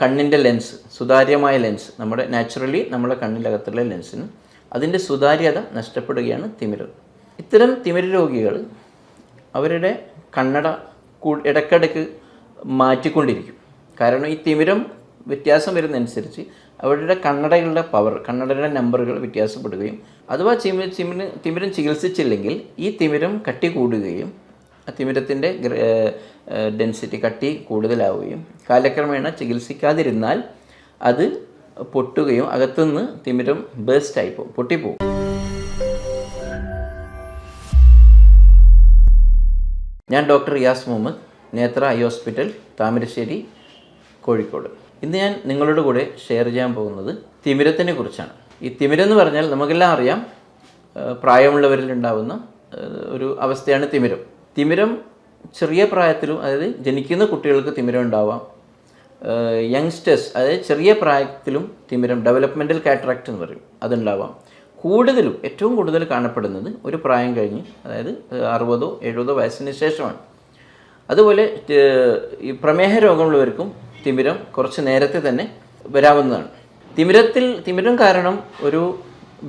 കണ്ണിൻ്റെ ലെൻസ്, സുതാര്യമായ ലെൻസ്, നമ്മുടെ നാച്ചുറലി നമ്മുടെ കണ്ണിനകത്തുള്ള ലെൻസിന് അതിൻ്റെ സുതാര്യത നഷ്ടപ്പെടുകയാണ് തിമിരം. ഇത്തരം തിമിര രോഗികൾ അവരുടെ കണ്ണട ഇടയ്ക്കിടയ്ക്ക് മാറ്റിക്കൊണ്ടിരിക്കും. കാരണം ഈ തിമിരം വ്യത്യാസം വരുന്നതനുസരിച്ച് അവരുടെ കണ്ണടകളുടെ പവർ, കണ്ണടയുടെ നമ്പറുകൾ വ്യത്യാസപ്പെടുകയും അഥവാ തിമിരം ചികിത്സിച്ചില്ലെങ്കിൽ ഈ തിമിരം കട്ടി കൂടുകയും തിമിരത്തിൻ്റെ ഡെൻസിറ്റി കട്ടി കൂടുതലാവുകയും കാലക്രമേണ ചികിത്സിക്കാതിരുന്നാൽ അത് പൊട്ടുകയും അകത്തുനിന്ന് തിമിരം ബേസ്റ്റായി പോകും, പൊട്ടിപ്പോകും. ഞാൻ ഡോക്ടർ റിയാസ് മുഹമ്മദ്, നേത്ര ഐ ഹോസ്പിറ്റൽ, താമരശ്ശേരി, കോഴിക്കോട്. ഇന്ന് ഞാൻ നിങ്ങളുടെ കൂടെ ഷെയർ ചെയ്യാൻ പോകുന്നത് തിമിരത്തിനെ കുറിച്ചാണ്. ഈ തിമിരം എന്ന് പറഞ്ഞാൽ നമുക്കെല്ലാം അറിയാം, പ്രായമുള്ളവരിൽ ഉണ്ടാകുന്ന ഒരു അവസ്ഥയാണ് തിമിരം. തിമിരം ചെറിയ പ്രായത്തിലും, അതായത് ജനിക്കുന്ന കുട്ടികൾക്ക് തിമിരം ഉണ്ടാവാം. യങ്സ്റ്റേഴ്സ്, അതായത് ചെറിയ പ്രായത്തിലും തിമിരം, ഡെവലപ്മെൻറ്റൽ കാറ്ററാക്ട് എന്ന് പറയും, അതുണ്ടാവാം. ഏറ്റവും കൂടുതൽ കാണപ്പെടുന്നത് ഒരു പ്രായം കഴിഞ്ഞ്, അതായത് 60-70 വയസ്സിന് ശേഷമാണ്. അതുപോലെ ഈ പ്രമേഹ രോഗമുള്ളവർക്കും തിമിരം കുറച്ച് നേരത്തെ തന്നെ വരാവുന്നതാണ്. തിമിരം കാരണം ഒരു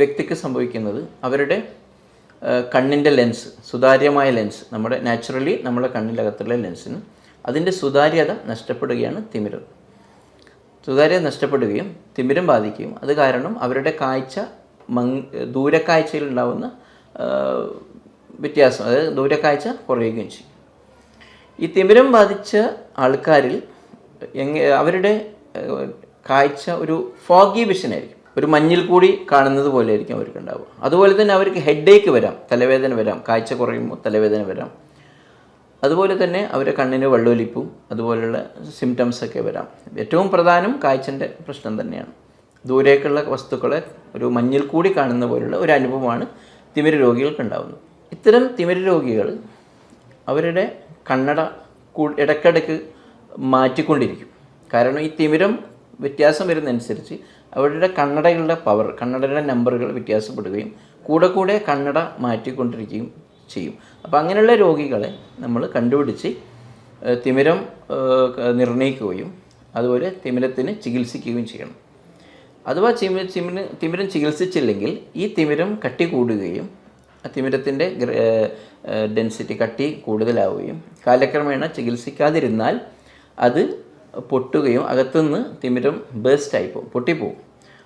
വ്യക്തിക്ക് സംഭവിക്കുന്നത് അവരുടെ കണ്ണിൻ്റെ ലെൻസ്, സുതാര്യമായ ലെൻസ്, നമ്മുടെ നാച്ചുറലി നമ്മുടെ കണ്ണിനകത്തുള്ള ലെൻസിന് അതിൻ്റെ സുതാര്യത നഷ്ടപ്പെടുകയാണ് സുതാര്യത നഷ്ടപ്പെടുകയും തിമിരം ബാധിക്കുകയും അത് കാരണം അവരുടെ കാഴ്ച ദൂരക്കാഴ്ചയിലുണ്ടാവുന്ന വ്യത്യാസം, അതായത് ദൂരക്കാഴ്ച കുറയുകയും ചെയ്യും. ഈ തിമിരം ബാധിച്ച ആൾക്കാരിൽ അവരുടെ കാഴ്ച ഒരു ഫോഗി വിഷനായിരിക്കും, ഒരു മഞ്ഞിൽ കൂടി കാണുന്നത് പോലെ ആയിരിക്കും അവർക്ക് ഉണ്ടാവുക. അതുപോലെ തന്നെ അവർക്ക് ഹെഡേക്ക് വരാം, തലവേദന വരാം, കാഴ്ച കുറയുമ്പോൾ തലവേദന വരാം. അതുപോലെ തന്നെ അവരുടെ കണ്ണിന് വെള്ളൊലിപ്പും അതുപോലുള്ള സിംറ്റംസൊക്കെ വരാം. ഏറ്റവും പ്രധാനം കാഴ്ചൻ്റെ പ്രശ്നം തന്നെയാണ്. ദൂരേക്കുള്ള വസ്തുക്കളെ ഒരു മഞ്ഞിൽ കൂടി കാണുന്ന പോലുള്ള ഒരു അനുഭവമാണ് തിമിര രോഗികൾക്ക് ഉണ്ടാകുന്നത്. ഇത്തരം തിമിര രോഗികൾ അവരുടെ കണ്ണട ഇടയ്ക്കിടയ്ക്ക് മാറ്റിക്കൊണ്ടിരിക്കും. കാരണം ഈ തിമിരം വ്യത്യാസം വരുന്നതനുസരിച്ച് അവരുടെ കണ്ണടകളുടെ പവർ, കണ്ണടയുടെ നമ്പറുകൾ വ്യത്യാസപ്പെടുകയും കൂടെ കണ്ണട മാറ്റിക്കൊണ്ടിരിക്കുകയും ചെയ്യും. അപ്പോൾ അങ്ങനെയുള്ള രോഗികളെ നമ്മൾ കണ്ടുപിടിച്ച് തിമിരം നിർണ്ണയിക്കുകയും അതുപോലെ തിമിരത്തിന് ചികിത്സിക്കുകയും ചെയ്യണം. അഥവാ തിമിരം ചികിത്സിച്ചില്ലെങ്കിൽ ഈ തിമിരം കട്ടി കൂടുകയും തിമിരത്തിൻ്റെ ഡെൻസിറ്റി കട്ടി കൂടുതലാവുകയും കാലക്രമേണ ചികിത്സിക്കാതിരുന്നാൽ അത് പൊട്ടുകയും അകത്തുനിന്ന് തിമിരം ബേസ്റ്റായി പോകും, പൊട്ടിപ്പോകും.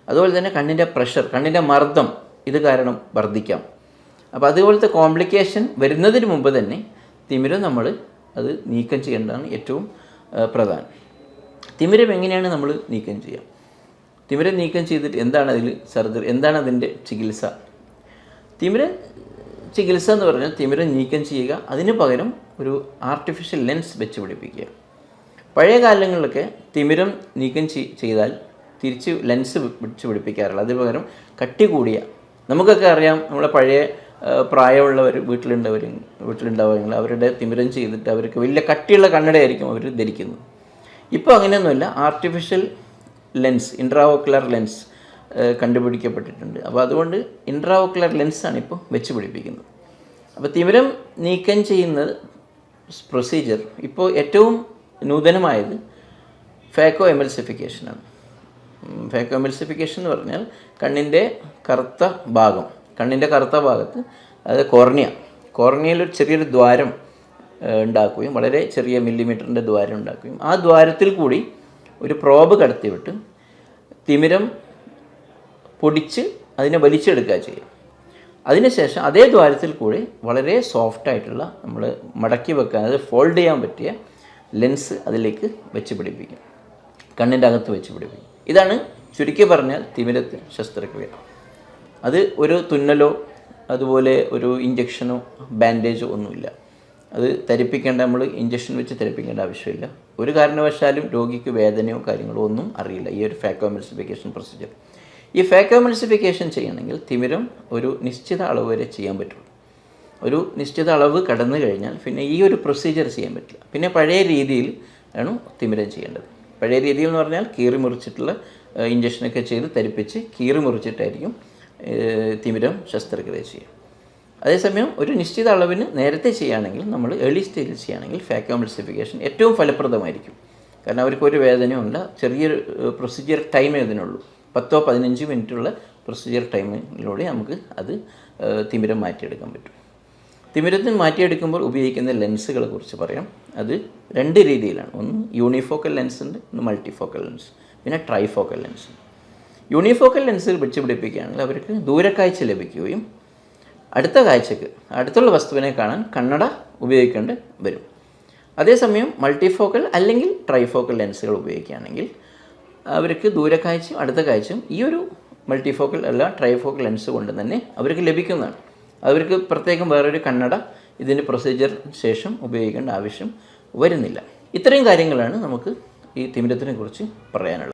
അതുപോലെ തന്നെ കണ്ണിൻ്റെ പ്രഷർ, കണ്ണിൻ്റെ മർദ്ദം ഇത് കാരണം വർദ്ധിക്കാം. അപ്പോൾ അതുപോലത്തെ കോംപ്ലിക്കേഷൻ വരുന്നതിന് മുമ്പ് തന്നെ തിമിരം നമ്മൾ അത് നീക്കം ചെയ്യേണ്ടതാണ് ഏറ്റവും പ്രധാനം. തിമിരം എങ്ങനെയാണ് നമ്മൾ നീക്കം ചെയ്യുക? തിമിരം നീക്കം ചെയ്തിട്ട് എന്താണ് അതിൽ സർജറി, എന്താണ് അതിൻ്റെ ചികിത്സ? തിമിരം ചികിത്സ എന്ന് പറഞ്ഞാൽ തിമിരം നീക്കം ചെയ്യുക, അതിന് പകരം ഒരു ആർട്ടിഫിഷ്യൽ ലെൻസ് വെച്ച് പിടിപ്പിക്കുക. പഴയ കാലങ്ങളിലൊക്കെ തിമിരം നീക്കം ചെയ്താൽ തിരിച്ച് ലെൻസ് വെച്ച് പിടിപ്പിക്കാറില്ല, അതിന് പകരം കട്ടി കൂടിയ, നമുക്കൊക്കെ അറിയാം, നമ്മളെ പഴയ പ്രായമുള്ളവർ വീട്ടിലുണ്ടാവുമെങ്കിൽ അവരുടെ തിമിരം ചെയ്തിട്ട് അവർക്ക് വലിയ കട്ടിയുള്ള കണ്ണടയായിരിക്കും അവർ ധരിക്കുന്നത്. ഇപ്പോൾ അങ്ങനെയൊന്നുമില്ല, ആർട്ടിഫിഷ്യൽ ലെൻസ്, ഇൻട്രാഓക്കുലർ ലെൻസ് കണ്ടുപിടിക്കപ്പെട്ടിട്ടുണ്ട്. അപ്പോൾ അതുകൊണ്ട് ഇൻട്രാഓക്കുലർ ലെൻസാണ് ഇപ്പോൾ വെച്ച് പിടിപ്പിക്കുന്നത്. അപ്പോൾ തിമിരം നീക്കം ചെയ്യുന്ന പ്രൊസീജിയർ ഇപ്പോൾ ഏറ്റവും നൂതനമായത് ഫാക്കോ എമൽസിഫിക്കേഷനാണ്. ഫാക്കോ എമൽസിഫിക്കേഷൻ എന്ന് പറഞ്ഞാൽ കണ്ണിൻ്റെ കറുത്ത ഭാഗത്ത്, അതായത് കോർണിയയിൽ ഒരു ചെറിയൊരു ദ്വാരം ഉണ്ടാക്കുകയും, വളരെ ചെറിയ മില്ലിമീറ്ററിൻ്റെ ദ്വാരം ഉണ്ടാക്കുകയും ആ ദ്വാരത്തിൽ കൂടി ഒരു പ്രോബ് കടത്തിവിട്ട് തിമിരം പൊടിച്ച് അതിനെ വലിച്ചെടുക്കുക ചെയ്യുക. അതിനുശേഷം അതേ ദ്വാരത്തിൽ കൂടി വളരെ സോഫ്റ്റായിട്ടുള്ള നമ്മൾ മടക്കി വെക്കാൻ, അതായത് ഫോൾഡ് ചെയ്യാൻ പറ്റിയ ലെൻസ് അതിലേക്ക് വെച്ച് പിടിപ്പിക്കും, കണ്ണിൻ്റെ അകത്ത് വെച്ച് പിടിപ്പിക്കും. ഇതാണ് ചുരുക്കി പറഞ്ഞാൽ തിമിരത്തിന് ശസ്ത്രക്രിയ. അത് ഒരു തുന്നലോ അതുപോലെ ഒരു ഇഞ്ചക്ഷനോ ബാൻഡേജോ ഒന്നുമില്ല. അത് നമ്മൾ ഇഞ്ചക്ഷൻ വെച്ച് ധരിപ്പിക്കേണ്ട ആവശ്യമില്ല. ഒരു കാരണവശാലും രോഗിക്ക് വേദനയോ കാര്യങ്ങളോ ഒന്നും അറിയില്ല ഈ ഒരു ഫാക്കോ എമൽസിഫിക്കേഷൻ പ്രൊസീജിയർ. ഈ ഫാക്കോ എമൽസിഫിക്കേഷൻ ചെയ്യണമെങ്കിൽ തിമിരം ഒരു നിശ്ചിത അളവ് വരെ ചെയ്യാൻ പറ്റുള്ളൂ. ഒരു നിശ്ചിത അളവ് കടന്നു കഴിഞ്ഞാൽ പിന്നെ ഈ ഒരു പ്രൊസീജിയർ ചെയ്യാൻ പറ്റില്ല. പിന്നെ പഴയ രീതിയിൽ ആണ് തിമിരം ചെയ്യേണ്ടത്. പഴയ രീതിയിൽ എന്ന് പറഞ്ഞാൽ കീറി മുറിച്ചിട്ടുള്ള ഇഞ്ചക്ഷനൊക്കെ ചെയ്ത് ധരിപ്പിച്ച് കീറി മുറിച്ചിട്ടായിരിക്കും തിമിരം ശസ്ത്രക്രിയ ചെയ്യുക. അതേസമയം ഒരു നിശ്ചിത അളവിന് നേരത്തെ ചെയ്യുകയാണെങ്കിൽ, നമ്മൾ ഏർലി സ്റ്റേജിൽ ചെയ്യുകയാണെങ്കിൽ ഫാക്കോ എമൽസിഫിക്കേഷൻ ഏറ്റവും ഫലപ്രദമായിരിക്കും. കാരണം അവർക്കൊരു വേദനയുമില്ല. ചെറിയൊരു പ്രൊസീജിയർ ടൈമേ ഇതിനുള്ളൂ. 10-15 മിനിറ്റുള്ള പ്രൊസീജിയർ ടൈമിലൂടെ നമുക്ക് അത് തിമിരം മാറ്റിയെടുക്കാൻ പറ്റും. തിമിരത്തിന് മാറ്റിയെടുക്കുമ്പോൾ ഉപയോഗിക്കുന്ന ലെൻസുകളെ കുറിച്ച് പറയാം. അത് 2 രീതിയിലാണ്. ഒന്ന് യൂണിഫോക്കൽ ലെൻസ് ഉണ്ട്, ഒന്ന് മൾട്ടിഫോക്കൽ ലെൻസ്, പിന്നെ ട്രൈഫോക്കൽ ലെൻസ്. യൂണിഫോക്കൽ ലെൻസ് വെച്ച് പിടിപ്പിക്കുകയാണെങ്കിൽ അവർക്ക് ദൂരക്കാഴ്ച ലഭിക്കുകയും അടുത്തുള്ള വസ്തുവിനെ കാണാൻ കണ്ണട ഉപയോഗിക്കേണ്ടി വരും. അതേസമയം മൾട്ടിഫോക്കൽ അല്ലെങ്കിൽ ട്രൈഫോക്കൽ ലെൻസുകൾ ഉപയോഗിക്കുകയാണെങ്കിൽ അവർക്ക് ദൂരക്കാഴ്ചയും അടുത്ത കാഴ്ചയും ഈ ഒരു മൾട്ടിഫോക്കൽ അല്ല ട്രൈഫോക്കൽ ലെൻസ് കൊണ്ട് തന്നെ അവർക്ക് ലഭിക്കുന്നതാണ്. അവർക്ക് പ്രത്യേകം വേറൊരു കണ്ണട ഇതിൻ്റെ പ്രൊസീജിയറിന് ശേഷം ഉപയോഗിക്കേണ്ട ആവശ്യം വരുന്നില്ല. ഇത്രയും കാര്യങ്ങളാണ് നമുക്ക് ഈ തിമിരത്തിനെ കുറിച്ച് പറയാനുള്ളത്.